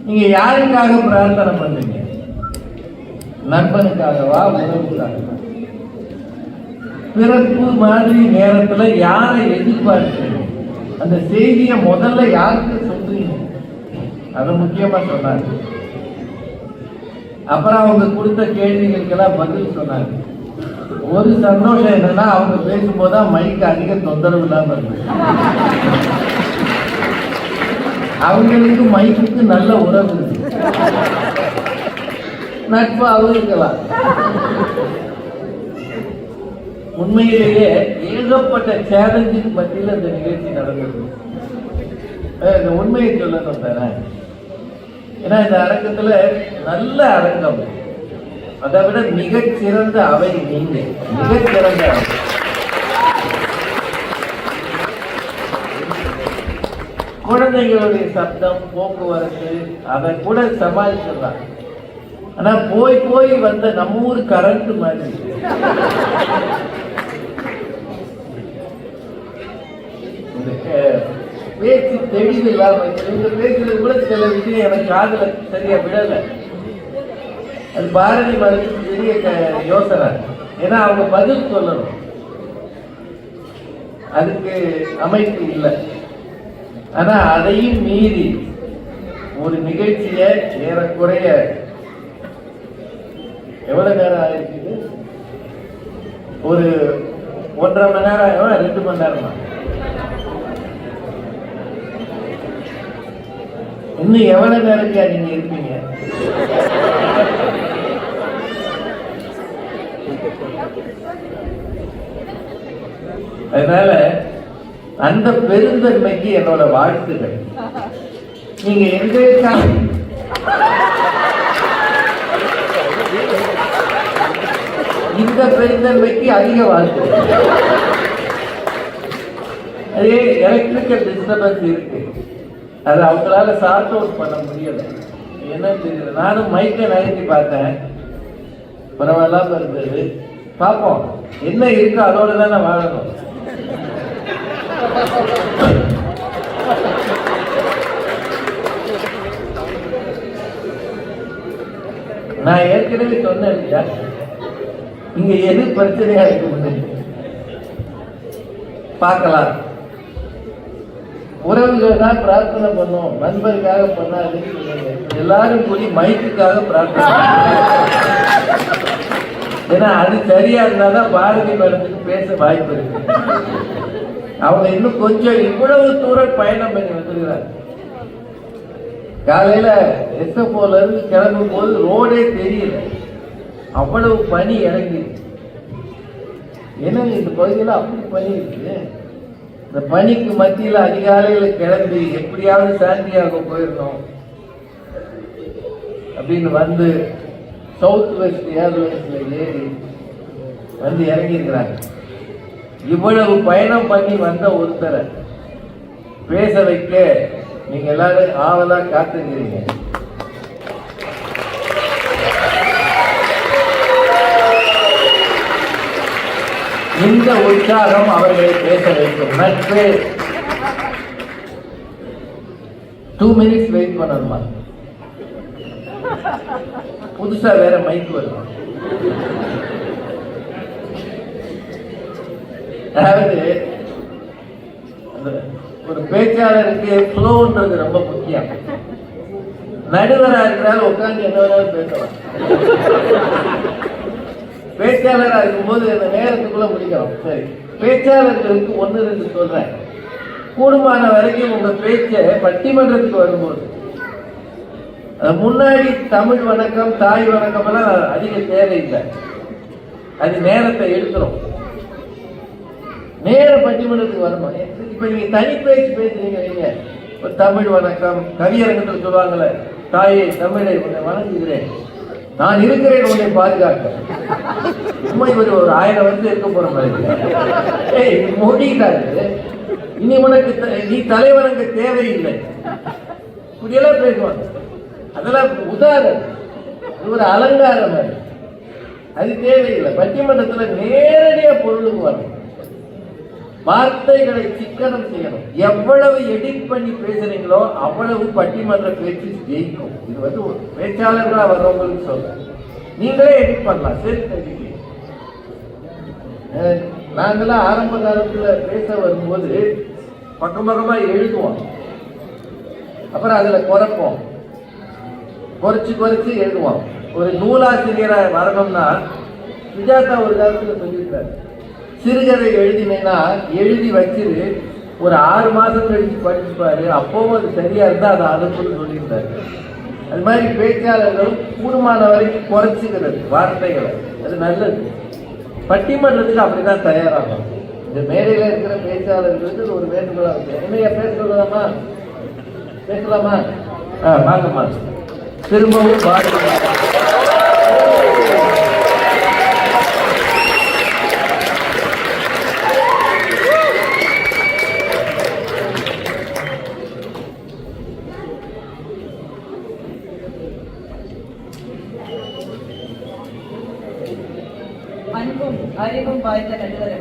நீங்க யாருக்காக பிரார்த்தனை பண்றீங்க? நண்பனுக்காகவா, உறவுக்காகவா? பிறப்பு மாதிரி நேரத்துல யாரை எதிர்பார்க்கிறீங்க? அந்த செய்தியை முதல்ல யாருக்கு சொல்றீங்க? அது முக்கியமா சொன்னாங்க. அப்புறம் அவங்க கொடுத்த கேள்விகளுக்கெல்லாம் பதில் சொன்னாங்க. ஒரு சந்தோஷம் என்னன்னா, அவங்க பேசும்போதுதான் மைக்கு அதிக தொந்தரவு இல்லாம இருக்கு. அவங்களுக்கு மைக்குக்கு நல்ல உறவு இருக்கு, நட்பாகவும் இருக்கலாம். உண்மையிலேயே ஏகப்பட்ட சேலஞ்சுக்கு மத்தியில் இந்த நிகழ்ச்சி நடந்தது. இந்த உண்மையை சொல்லணும் தானே. ஏன்னா இந்த அரங்கத்துல நல்ல அரங்கம், அதை விட மிகச்சிறந்த அவை நீங்க, மிகச்சிறந்த அவை. குழந்தைங்களுடைய சப்தம், போக்குவரத்து, அதை கூட சமாளிச்சிடலாம். ஆனா போய் போய் வந்த நம்ம ஊர் கரண்ட் மாதிரி பேச்சு தெளிவு இல்லாம இவங்க பேசுறது கூட சில விஷயம் எனக்கு காதுல சரியா விடல. அது பாரதி மரத்துக்கு பெரிய யோசனை. ஏன்னா அவங்க பதில் சொல்லணும், அதுக்கு அமைப்பு இல்லை. ஆனா அதையும் மீறி ஒரு நிகழ்ச்சிய ஏறக்குறைய எவ்வளவு நேரம் ஆயிருக்கு? ஒரு 1.5 மணி நேரம், 2 மணி நேரம். இன்னும் எவ்வளவு நேரத்தியா நீங்க இருப்பீங்க? அதனால அந்த பெருந்தன்மைக்கு என்னோட வாழ்த்துகள். நீங்க எங்க இந்த பெருந்தன்மைக்கு அதிக வாழ்த்துகள். அதே எலக்ட்ரிக்கல் டிஸ்டர்பன்ஸ் இருக்கு, அது அவங்களால சார்ட் அவுட் பண்ண முடியல. என்ன தெரியல. நானும் மைக்கை நகர்த்தி பார்த்தேன், பரவாயில்லாம இருந்தது. பார்ப்போம் என்ன இருக்கு, அதோட தானே வாழணும். நான் ஏற்கனவே சொன்னேன் இல்லையா, இங்க எது பிரச்சனையா இருக்கு பார்க்கலாம். உறவுகள் தான் பிரார்த்தனை பண்ணும், நண்பருக்காக பண்ணாது. எல்லாரும் கூடி மைக்குக்காக பிரார்த்தனை. ஏன்னா அது சரியா இருந்தாதான் பாரதி மேடத்துக்கு பேச வாய்ப்பு இருக்கு. அவங்க இன்னும் கொஞ்சம் இவ்வளவு தூரம் பயணம் பண்ணி வந்துருக்கிறாங்க. காலையில எஸ்எஃப்ஓல இருந்து கிளம்பும் போது ரோடே தெரியல, அவ்வளவு பனி இறங்கி. ஏன்னா இந்த பகுதியில் அப்படி பனி இருக்கு. இந்த பனிக்கு மத்தியில் அதிகாலையில கிளம்பி எப்படியாவது சாந்தியாக போயிடணும் அப்படின்னு வந்து சவுத் வெஸ்ட் ஏர்லைன்ஸ்ல ஏறி வந்து இறங்கி இருக்கிறாங்க. இவ்வளவு பயணம் பண்ணி வந்த ஒருத்தரை பேச வைக்க நீங்க எல்லாரும் ஆவலா காத்துக்கிறீங்க. இந்த உற்சாகம் அவர்களை பேச வைக்கும். நட்பே 2 மினிட்ஸ் வெயிட் பண்ணணுமா? புதுசா வேற மைக் வரும். அதாவது ஒரு பேச்சாளருக்கு ஃப்ளோன்றது ரொம்ப முக்கியம். நடுவராக இருக்கிறால் உட்காந்து என்ன வேணாலும் பேசலாம். பேச்சாளராக இருக்கும்போது இந்த நேரத்துக்குள்ள முடிக்கணும். சரி, பேச்சாளர்களுக்கு 1-2 சொல்றேன். கூடுமான வரைக்கும் உங்க பேச்சை பட்டிமன்றத்துக்கு வரும்போது முன்னாடி தமிழ் வணக்கம், தாய் வணக்கம் எல்லாம் அதிக தேவையில்லை. அது நேரத்தை எடுத்துரும். நேர பட்டிமன்றத்துக்கு வரணும். இப்ப நீங்க தனி பேச்சு பேசுறீங்க வைங்க, ஒரு தமிழ் வணக்கம், கவியரங்கத்தில் சொல்லுவாங்கல்ல, தாயே தமிழை உன்னை வணங்குகிறேன், நான் இருக்கிறேன் உன்னை பாதுகாக்க. உண்மை ஒரு 1000 வருஷம் இருக்க போற மாதிரி மொழிக்காரு. இனி உனக்கு நீ தலைவணங்க தேவையில்லை, இப்படியெல்லாம் பேசுவாங்க. அதெல்லாம் உதாரணம், ஒரு அலங்காரம் மாதிரி. அது தேவையில்லை. பட்டிமன்றத்தில் நேரடியா பொருளுக்கு வரணும். வார்த்தைகளை சிக்கனம் செய்யணும். எவ்வளவு எடிட் பண்ணி பேசுறீங்களோ அவ்வளவு பட்டிமன்ற பேச்சு ஜெயிக்கும். இது ஒரு பேச்சாளர்களா வர்றவங்களுக்கு சொல்றேன். நீங்களே எடிட் பண்ணலாம். சரி, நாங்கெல்லாம் ஆரம்ப காலத்துல பேச வரும்போது பக்கமா எழுதுவோம். அப்புறம் அதுல குறைச்சு எழுதுவோம். ஒரு நூலாசிரியரா வரணும்னா சுஜாதா ஒரு காலத்துல சொல்லியிருக்காரு, சிறுகதை எழுதினேன்னா எழுதி வச்சிரு, ஒரு 6 மாசம் கழிச்சு படிச்சுப்பாரு, அப்பவும் அது சரியா இருந்தா அதை அனுப்புன்னு சொல்லியிருந்தாரு. அது மாதிரி பேச்சாளர்களும் கூடுமான வரைக்கும் குறைச்சிக்கிறது வார்த்தைகளை, அது நல்லது. பட்டிமன்றத்துக்கு அப்படிதான் தயாராகும். இந்த மேடையில இருக்கிற பேச்சாளர்களுக்கு ஒரு வேண்டுகோளா இருக்கு. என்னையா பேசலாமா? வாங்கம்மா, திரும்பவும் பாருங்க. அன்பும் அறிவும் வாய்ந்த நடுவர்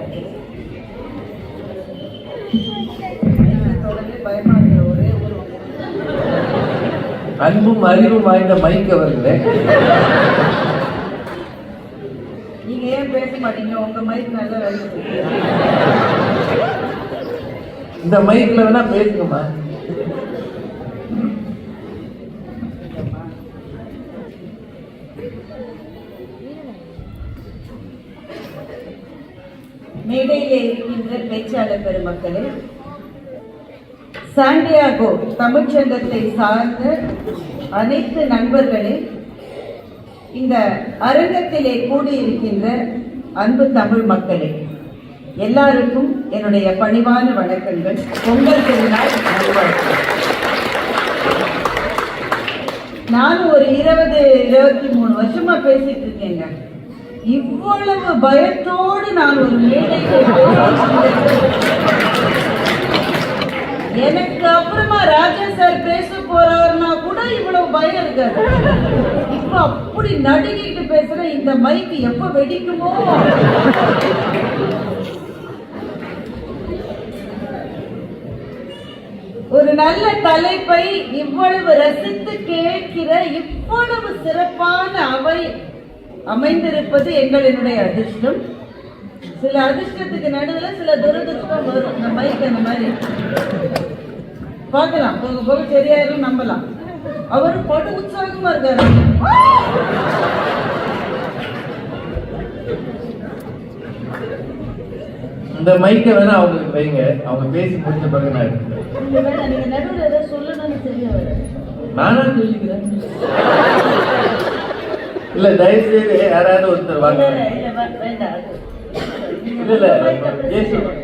தொடர்ந்து பயமாகிற ஒரே ஒரு அன்பும் அறிவும் வாய்ந்த மைக் அவர்களே, நீங்க ஏன் பேச மாட்டீங்க? உங்க மைக் நல்ல வேலை. இந்த மைக்ல வேணா பேசுங்கம்மா. மேடையிலே இருக்கின்ற பேச்சாளர் பெருமக்களே, சாண்டியாகோ தமிழ்ச்சங்கத்தை சார்ந்த அனைத்து நண்பர்களே, இந்த அரங்கத்திலே கூடியிருக்கின்ற அன்பு தமிழ் மக்களே, எல்லாருக்கும் என்னுடைய பணிவான வணக்கங்கள். பொங்கல் திருநாள் நல்வாழ்த்துக்கள். நான் ஒரு 20-23 வருஷமா பேசிட்டு இருக்கேங்க. இவ்வளவு பயத்தோடு நான் ஒரு மேடைக்கு எனக்கு அப்புறமா ராஜா சார் பேச போறாருன்னா கூட இவ்வளவு பயம் இருக்காது. இப்ப அப்படி நடுங்கிட்டு பேசுற இந்த மைக் எப்ப வெடிக்குமோ? ஒரு நல்ல தலைப்பை இவ்வளவு ரசித்து கேட்கிற இவ்வளவு சிறப்பான அவை அமைந்திருப்பது எங்களினுடைய அதிர்ஷ்டம். சில அதிர்ஷ்டத்துக்கு நடுவில் சில துரதிருஷ்டம் வரும். இந்த மைக் அந்த மாதிரி பார்க்கலாம், போக போக சரியாயிரும் நம்பலாம். அவரு படு உற்சாகமா இருக்காரு. இந்த மைக்கை வேணா அவங்களுக்கு வைங்க, அவங்க பேசி முடிச்ச பிறகு நான் நீங்க நடுவில் ஏதாவது சொல்லணும்னு தெரிய வர நானா சொல்லிக்கிறேன். இல்ல தயவு செய்து யாராவது ஒருத்தர் வாங்க. இல்ல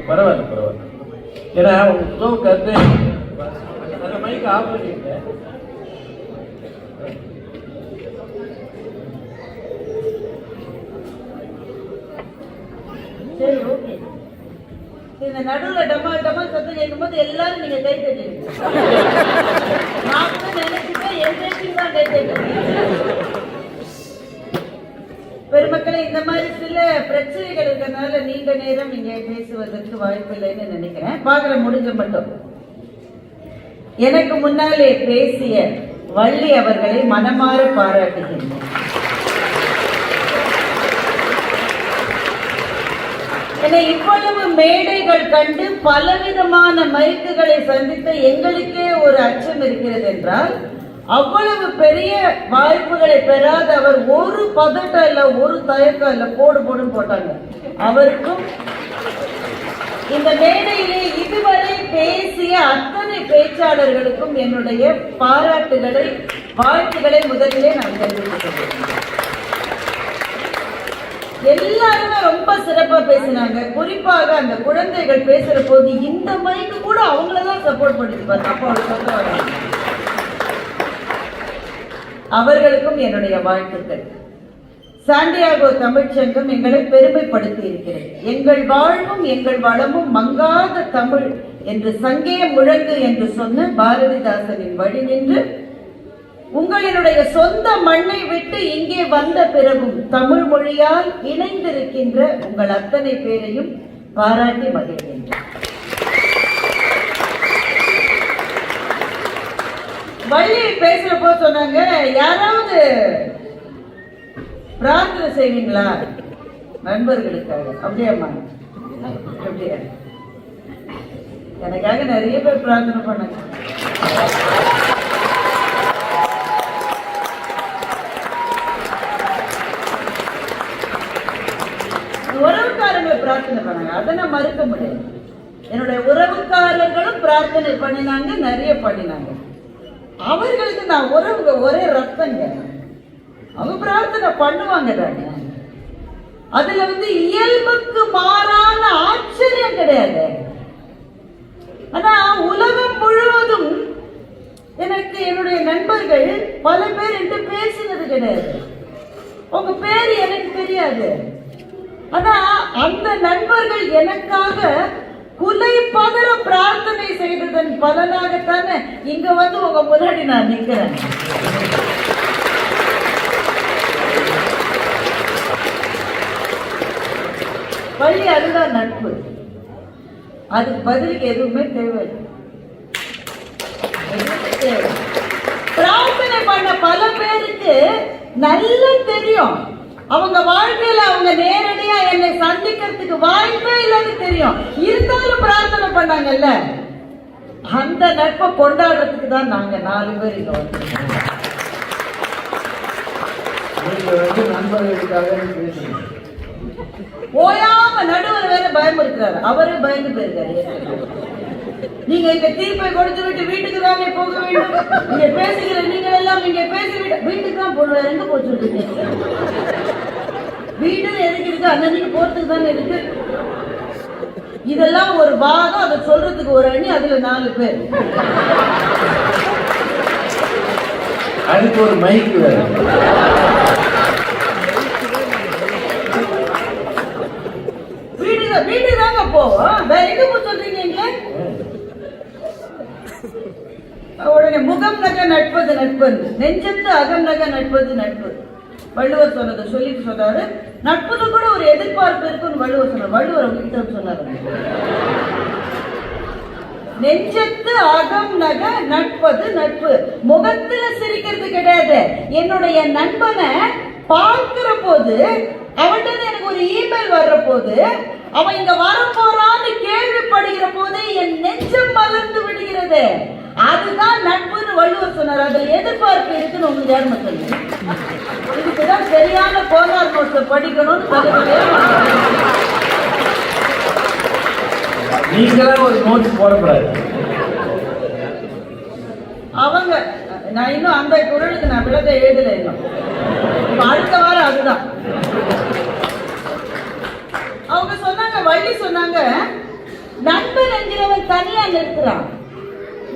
பரவாயில்ல. ஏன்னா உங்க ஸ்லோ கருத்து அந்த மைக் ஆஃப் பண்ணிருக்க. சரி, ஓகே. இந்த நடுவில் டமா சத்தம் கேட்கும் போது எல்லாரும் நீங்க கை தட்டிடுங்க. நான் கூட நினைச்சுட்டேன் என் தான் கை தட்டுறேன். பெருமக்களை, இந்த மாதிரி சில பிரச்சனைகள் இருக்கிறதுனால நீண்ட நேரம் இங்கே பேசுவதற்கு வாய்ப்பு இல்லைன்னு நினைக்கிறேன். பார்க்கற முடிஞ்ச மட்டும் எனக்கு முன்னாலே பேசிய வள்ளி அவர்களை மனமாற பாராட்டுகின்றேன். இவ்வளவு மேடைகள் கண்டு பலவிதமான மைக்குகளை சந்தித்த எங்களுக்கே ஒரு அச்சம் இருக்கிறது என்றால், அவ்வளவு பெரிய வாய்ப்புகளை பெறாத அவர் ஒரு பதட்டம் இல்ல, ஒரு தயக்கம் இல்ல, போடுன்னு போட்டாங்க. அவருக்கும் இந்த மேடையிலே இதுவரை பேசிய அத்தனை பேச்சாளர்களுக்கும் என்னுடைய பாராட்டுகளை, வாழ்த்துக்களை முதலிலே நான் தெரிவித்துக் எல்லாருமே ரொம்ப சிறப்பா பேசினாங்க. குறிப்பாக அந்த குழந்தைகள் பேசுற போது இந்த மைக்கு கூட அவங்களதான் சப்போர்ட் பண்ணிருப்பாரு. அப்போ அவர்களுக்கும் என்னுடைய வாழ்த்துக்கள். சாண்டியாகோ தமிழ்ச்சங்கம் எங்களை பெருமைப்படுத்தி இருக்கிறது. எங்கள் வாழ்வும் எங்கள் வளமும் மங்காத தமிழ் என்று சங்கே முழங்கு என்று சொன்ன பாரதிதாசனின் வழி நின்று உங்களினுடைய சொந்த மண்ணை விட்டு இங்கே வந்த பிறகும் தமிழ் மொழியால் இணைந்திருக்கின்ற உங்கள் அத்தனை பேரையும் பாராட்டி மகிழ்கின்றேன். வள்ளி பேசுறப்போ சொன்னாங்க, யாராவது பிரார்த்தனை செய்வீங்களா நண்பர்களுக்காக? அப்படியாம்மா? அப்படியா? எனக்காக நிறைய பேர் பிரார்த்தனை பண்ணாங்க. உறவுக்காரங்களை பிரார்த்தனை பண்ணாங்க, அதை நான் மறுக்க முடியாது. என்னுடைய உறவுக்காரர்களும் பிரார்த்தனை பண்ணினாங்க, நிறைய பண்ணினாங்க. அவர்களுக்கு நான் உறவுங்க ஒரே ரத்தங்க, அவங்க பிரார்த்தனை பண்ணுவாங்க தானே. அதுல இயல்புக்கு மாறான ஆச்சரியம் கிடையாது. ஆனா உலகம் முழுவதும் எனக்கு என்னுடைய நண்பர்கள் பல பேர் என்று பேசினது கிடையாது. உங்க பேர் எனக்கு தெரியாது. ஆனா அந்த நண்பர்கள் எனக்காக குலை பதற பிரார்த்தனை செய்ததன் பலனாகத்தானே இங்க உங்க முன்னாடி நான் நிக்கிறேன். வழி அதுதான் நட்பு. அதுக்கு பதிலுக்கு எதுவுமே தேவையில்லை. பிரார்த்தனை பண்ண பல பேருக்கு நல்லா தெரியும், அவங்க வாழ்க்கையில அவங்க நேரடியா என்னை சந்திக்கிறதுக்கு வாய்ப்பே இல்லைன்னு தெரியும். இருந்தாலும் பிரார்த்தனை பண்ணாங்கல்ல, அந்த நட்பை கொண்டாடுறதுக்கு தான் நாங்க 4 பேர் இங்க வந்தோம். நண்பர்களுக்காக பேசுறீங்க. ஓயாம நடுவர் வேற பயமுறுத்துறாரு, அவரே பயந்து போயிருக்காரு. நீங்க இந்த தீர்ப்பை கொடுத்து விட்டு வீட்டுக்கு தானே போக வேண்டும், நீங்க பேசுகிற நீங்கள் எல்லாம் இங்க பேசிவிட்டு வீட்டுக்கு தான் போடுவார். எங்க போச்சு வீடு எதுக்கு இருக்கு? அன்னைக்கு போறதுக்கு தானே இருக்கு. இதெல்லாம் ஒரு வாதம், அதை சொல்றதுக்கு ஒரு அணி, அதுல 4 பேர். அதுக்கு ஒரு மைக் வேற. வீடு தாங்க போவோம், வேற எங்க போய் சொல்றீங்க? உடனே முகம் நக நட்பது நட்பு, நெஞ்சத்து அகம் நக நட்பது நட்பு. வள்ளுவர் சொன்னதை சொல்லிட்டு சொன்னாரு. நட்புல கூட ஒரு எதிர்பார்ப்பு இருக்குன்னு வள்ளுவர் சொன்னார். வள்ளுவர் அவங்க சொன்னாரு, நெஞ்சத்து அகம் நக நட்பது நட்பு. முகத்துல சிரிக்கிறது கிடையாது. என்னுடைய நண்பனை பார்க்கிற போது, அவன்கிட்ட எனக்கு ஒரு இமெயில் வர்ற போது, அவன் இங்க வர போறான்னு கேள்விப்படுகிற போது என் நெஞ்சம் மலர்ந்து விடுகிறது. அதுதான் நட்புன்னு வள்ளுவர் சொன்னார். அதுல எதிர்பார்ப்பு இருக்குன்னு உங்களுக்கு யாருமே சொல்லுங்க. இதுக்குதான் சரியான போனார் நோட்ஸை படிக்கணும்னு சொல்லுங்க. நீங்களாம் ஒரு நோட்ஸ் போடக்கூடாது. அவங்க நான் இன்னும் அந்த குரலுக்கு நான் விளக்க எழுதல. இன்னும் அடுத்த வாரம் அதுதான் அவங்க சொன்னாங்க. வள்ளி சொன்னாங்க, நண்பன் என்கிறவன் தனியா நிற்கிறான்.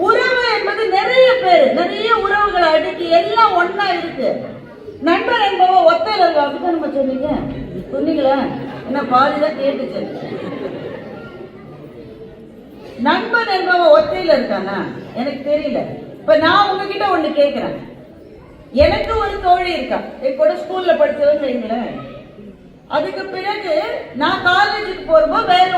உறவு என்பது நிறைய பேர், நிறைய உறவுகளை அடுக்கி எல்லாம் ஒன்னா இருக்கு. நண்பன் என்பவன் ஒத்தையில இருக்கு. அப்படிதான் நம்ம சொன்னீங்க, சொன்னீங்களா? என்ன பாதிதான் கேட்டுச்சு. நண்பன் என்பவன் ஒத்தையில இருக்கானா எனக்கு தெரியல. இப்ப நான் உங்ககிட்ட ஒண்ணு கேட்கிறேன். எனக்கு ஒரு தோழி இருக்கா, என் கூட ஸ்கூல்ல படிச்சவங்க. அதுக்கு பிறகு நான் காலேஜுக்கு போறப்போ வேற